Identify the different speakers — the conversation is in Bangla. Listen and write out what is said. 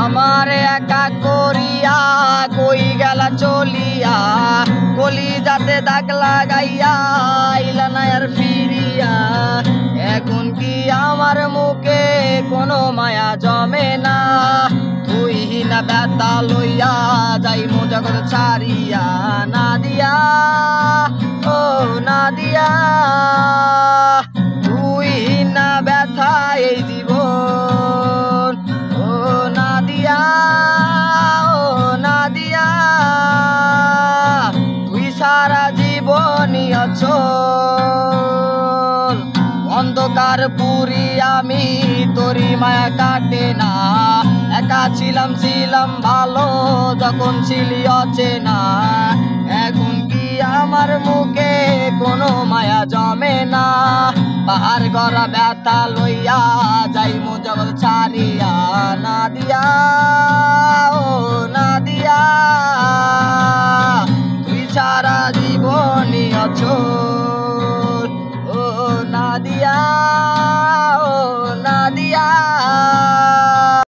Speaker 1: আমার একা করিয়া কই গেলা চলিয়া কলি যাতে দাগ লাগাইয়া আইলা না আর ফিরিয়া এখন কি আমার মুখে কোনো মায়া জমে না তুই না ব্যথা লইয়া যাই জগৎ ছাড়িয়া না দিয়া ও না দিয়া তুই না ব্যথা এই জীবন ও না দিয়া তুই সারা জীবনই অচল অন্ধকার পুরি আমি তোরি মায়া কাটে না একা ছিলাম ভালো যখন ছিলি অচেনা এখন কি আমার মুখে কোনো মায়া জমে না পাহাড় গড়া ব্যথা লইয়া যাই জগৎ ছাড়িয়া না দিয়া ও না দিয়া তুই সারা জীবনই অচল ও না দিয়া